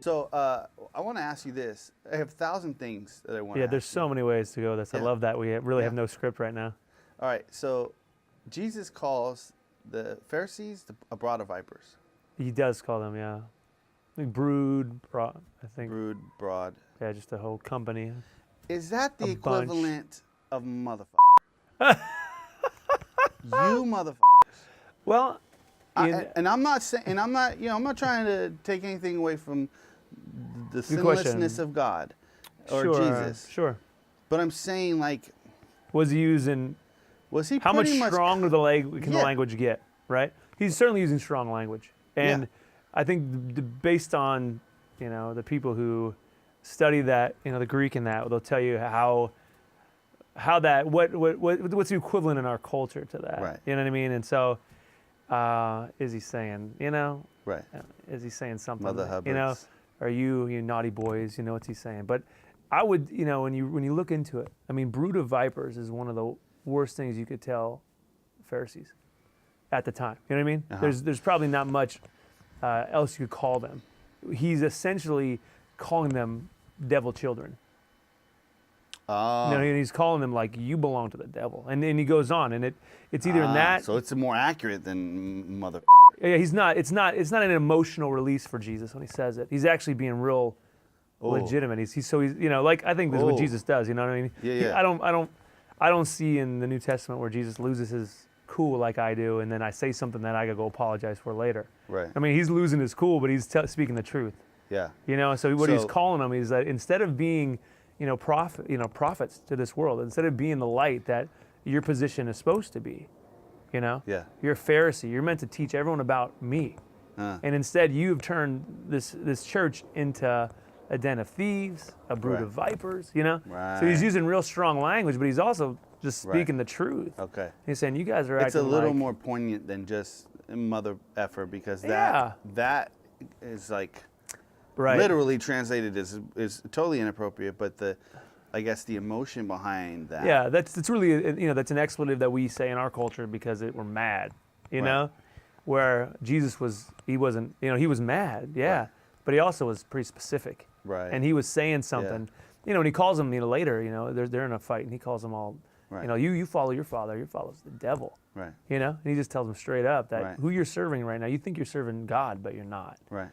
So I want to ask you this. I have 1,000 things that I want to ask There's so many ways to go with this. I love that we really have no script right now. All right, so Jesus calls the Pharisees a brood of vipers. He does call them, yeah. Like brood, I think. Brood, broad. Yeah, just a whole company. Is that the A equivalent of motherfucker? You motherfuckers. Well, and I'm not saying, and I'm not trying to take anything away from the sinlessness of God or Jesus. Sure. But I'm saying, like, was he using? Was he how much pretty much stronger can the language get? Right. He's certainly using strong language, and I think based on the people who study that the Greek in that, they'll tell you how that what's the equivalent in our culture to that. Right. You know what I mean? And so, is he saying Right. Is he saying something? Mother Hubbards. Are you naughty boys? What's he saying? But I would when you look into it, I mean, brood of vipers is one of the worst things you could tell Pharisees at the time. You know what I mean? Uh-huh. There's probably not much else you could call them. He's essentially calling them devil children. He's calling them like, you belong to the devil, and then he goes on, and it's either in that. So it's more accurate than mother. Yeah, he's not. It's not an emotional release for Jesus when he says it. He's actually being real legitimate. He's like, I think this is what Jesus does. You know what I mean? Yeah. I don't see in the New Testament where Jesus loses his cool like I do, and then I say something that I gotta go apologize for later. Right. I mean, he's losing his cool, but he's speaking the truth. Yeah. So what he's calling them is that instead of being prophets to this world, instead of being the light that your position is supposed to be, you're a Pharisee. You're meant to teach everyone about me, and instead you've turned this church into a den of thieves, a brood of vipers. Right. So he's using real strong language, but he's also just speaking the truth. Okay. He's saying you guys are It's acting a little like, more poignant than just mother effer, because that is like. Right. Literally translated is totally inappropriate, but I guess the emotion behind that. Yeah, that's really that's an expletive that we say in our culture because we're mad, where Jesus he wasn't, he was mad, but he also was pretty specific, right? And he was saying something, and he calls them later, they're in a fight, and he calls them all, you follow your father's the devil, right? And he just tells them straight up that who you're serving right now, you think you're serving God, but you're not, right?